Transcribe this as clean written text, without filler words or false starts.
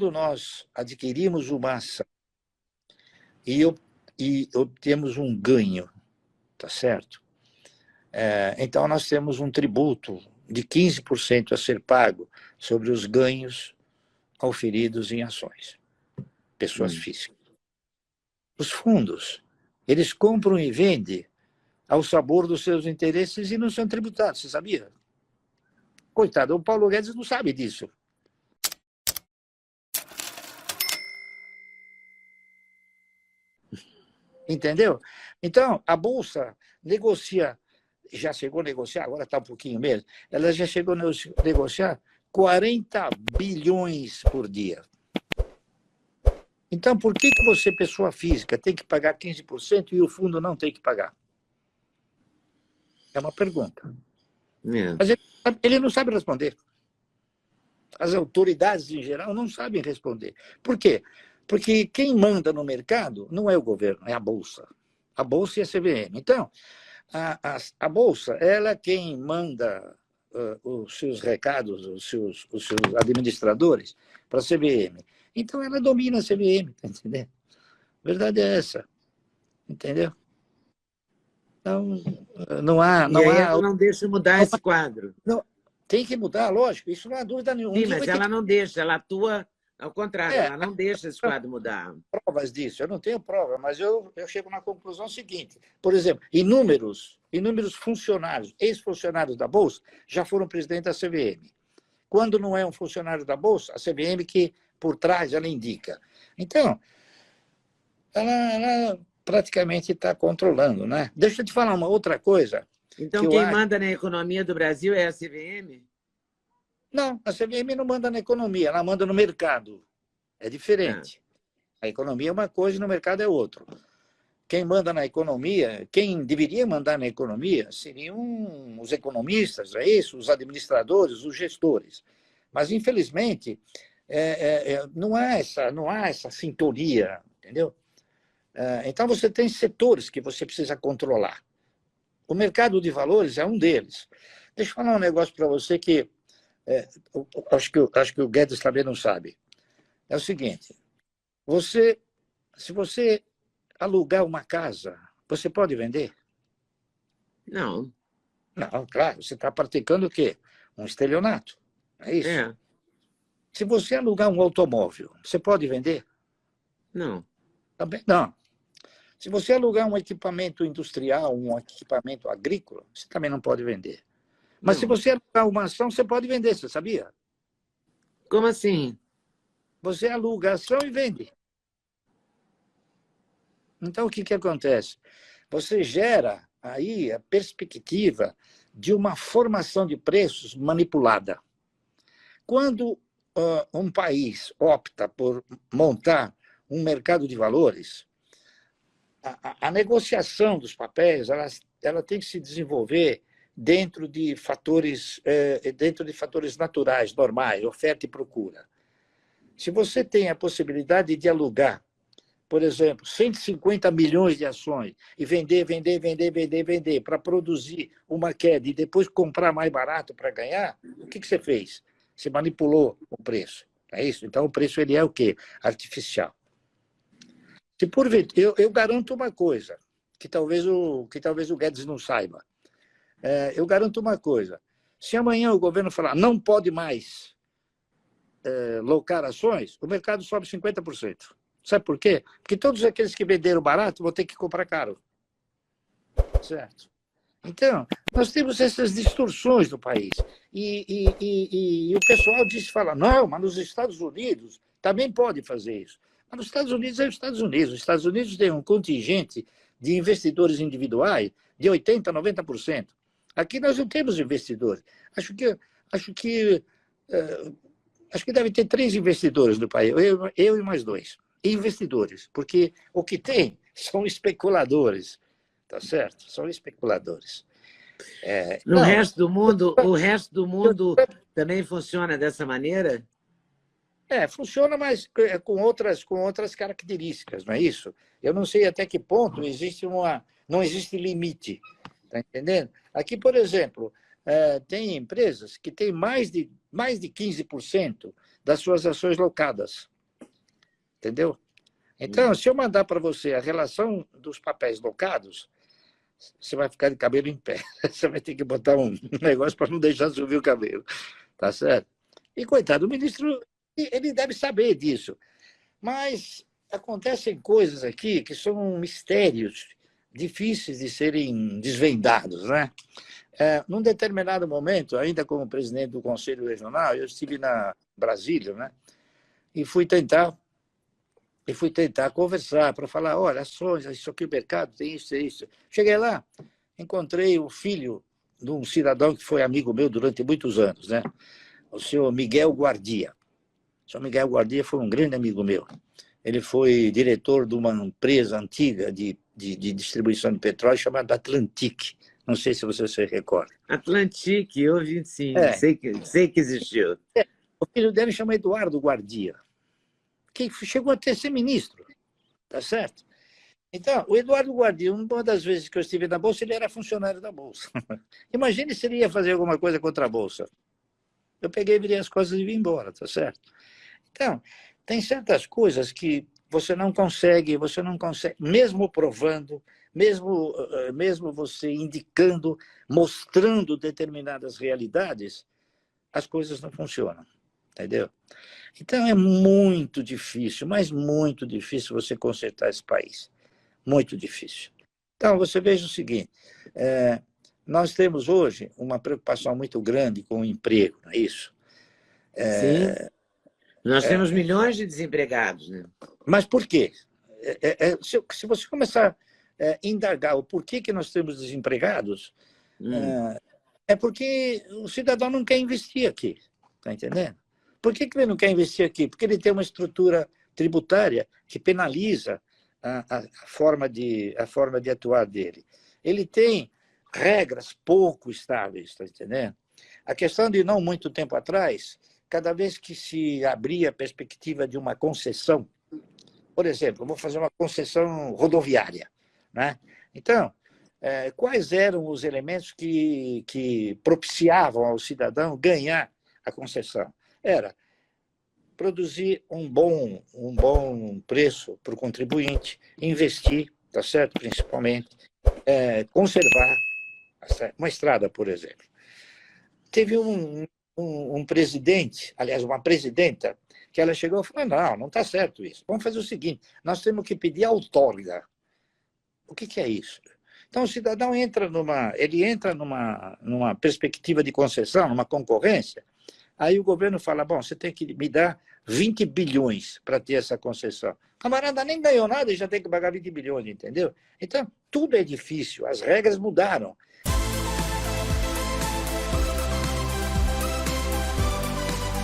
quando nós adquirimos uma ação e obtemos um ganho, tá certo? Então, nós temos um tributo de 15% a ser pago sobre os ganhos auferidos em ações, pessoas físicas. Os fundos, eles compram e vendem ao sabor dos seus interesses e não são tributados, você sabia? Coitado, o Paulo Guedes não sabe disso. Entendeu? Então, a Bolsa negocia, já chegou a negociar, agora está um pouquinho menos, ela já chegou a negociar 40 bilhões por dia. Então, por que você, pessoa física, tem que pagar 15% e o fundo não tem que pagar? É uma pergunta. Mas ele não sabe responder. As autoridades, em geral, não sabem responder. Por quê? Porque quem manda no mercado não é o governo, é a Bolsa. A Bolsa e a CVM. Então, a Bolsa, ela é quem manda os seus recados, os seus administradores para a CVM. Então, ela domina a CVM, tá entendendo? A verdade é essa. Entendeu? Então, não há... E aí ela não deixa mudar esse quadro. Não, tem que mudar, lógico, isso não há dúvida nenhuma. Sim, mas ela não deixa, ela atua ao contrário, ela não deixa esse quadro mudar. Provas disso, eu não tenho prova, mas eu chego na conclusão seguinte. Por exemplo, inúmeros funcionários, ex-funcionários da Bolsa, já foram presidente da CVM. Quando não é um funcionário da Bolsa, a CVM que, por trás, ela indica. Então, ela praticamente está controlando, né? Deixa eu te falar uma outra coisa. Então, quem manda na economia do Brasil é a CVM? Não, a CVM não manda na economia, ela manda no mercado. É diferente. A economia é uma coisa e no mercado é outro. Quem manda na economia, quem deveria mandar na economia seriam os economistas, é isso, os administradores, os gestores. Mas, infelizmente, não há essa sintonia, entendeu? Então, você tem setores que você precisa controlar. O mercado de valores é um deles. Deixa eu falar um negócio para você que acho que o Guedes também não sabe. É o seguinte, se você alugar uma casa, você pode vender? Não. Não, claro, você está praticando o quê? Um estelionato, é isso? Se você alugar um automóvel, você pode vender? Não. Também não. Se você alugar um equipamento industrial, um equipamento agrícola, você também não pode vender. Mas se você alugar uma ação, você pode vender, você sabia? Como assim? Você aluga a ação e vende. Então, o que acontece? Você gera aí a perspectiva de uma formação de preços manipulada. Quando um país opta por montar um mercado de valores, a negociação dos papéis ela tem que se desenvolver dentro de fatores naturais, normais, oferta e procura. Se você tem a possibilidade de alugar, por exemplo, 150 milhões de ações e vender para produzir uma queda e depois comprar mais barato para ganhar, o que você fez? Você manipulou o preço. É isso? Então, o preço ele é o quê? Artificial. Se porventura, eu garanto uma coisa, que talvez o Guedes não saiba. Eu garanto uma coisa. Se amanhã o governo falar não pode mais locar ações, o mercado sobe 50%. Sabe por quê? Porque todos aqueles que venderam barato vão ter que comprar caro. Certo? Então, nós temos essas distorções no país. E o pessoal fala, não, mas nos Estados Unidos também pode fazer isso. Mas nos Estados Unidos é os Estados Unidos. Os Estados Unidos têm um contingente de investidores individuais de 80%, 90%. Aqui nós não temos investidores. Acho que deve ter 3 investidores no país, eu e mais 2. Investidores, porque o que tem são especuladores, tá certo? São especuladores. No resto do mundo, o resto do mundo também funciona dessa maneira? Funciona, mas com outras características, não é isso? Eu não sei até que ponto não existe limite, tá entendendo? Aqui, por exemplo, tem empresas que têm mais de 15% das suas ações locadas. entendeu? Então, se eu mandar para você a relação dos papéis locados, você vai ficar de cabelo em pé. Você vai ter que botar um negócio para não deixar subir o cabelo. Tá certo? E, coitado, o ministro, ele deve saber disso. Mas acontecem coisas aqui que são mistérios difíceis de serem desvendados, né? Num determinado momento, ainda como presidente do Conselho Regional, eu estive na Brasília, né? E fui tentar conversar para falar, olha, ações, isso aqui o mercado tem isso, é isso. Cheguei lá, encontrei o filho de um cidadão que foi amigo meu durante muitos anos, né? O senhor Miguel Guardia. O senhor Miguel Guardia foi um grande amigo meu. Ele foi diretor de uma empresa antiga de distribuição de petróleo chamada Atlantic. Não sei se você se recorda. Atlantic, eu ouvi sim, sei que existiu. O filho dele chama Eduardo Guardia, que chegou a ser ministro, tá certo? Então, o Eduardo Guardia, uma das vezes que eu estive na Bolsa, ele era funcionário da Bolsa. Imagine se ele ia fazer alguma coisa contra a Bolsa. Eu peguei, virei as coisas e vim embora, tá certo? Então, tem certas coisas que você não consegue, mesmo provando, mesmo você indicando, mostrando determinadas realidades, as coisas não funcionam, entendeu? Então, é muito difícil, mas muito difícil você consertar esse país. Muito difícil. Então, você veja o seguinte, nós temos hoje uma preocupação muito grande com o emprego, não é isso? Sim. Nós temos milhões de desempregados, né? Mas por quê? Se você começar a indagar o porquê que nós temos desempregados, é porque o cidadão não quer investir aqui, está entendendo? Por que ele não quer investir aqui? Porque ele tem uma estrutura tributária que penaliza a forma de atuar dele. Ele tem regras pouco estáveis, está entendendo? A questão de não muito tempo atrás, cada vez que se abria a perspectiva de uma concessão, por exemplo, eu vou fazer uma concessão rodoviária, né? Então, quais eram os elementos que propiciavam ao cidadão ganhar a concessão? Era produzir um bom preço para o contribuinte, investir, tá certo? Principalmente, conservar uma estrada, por exemplo. Teve um presidente, aliás, uma presidenta, que ela chegou e falou, não está certo isso. Vamos fazer o seguinte, nós temos que pedir outorga. O que é isso? Então, o cidadão entra numa perspectiva de concessão, numa concorrência, aí o governo fala, bom, você tem que me dar 20 bilhões para ter essa concessão. O camarada nem ganhou nada e já tem que pagar 20 bilhões, entendeu? Então, tudo é difícil, as regras mudaram.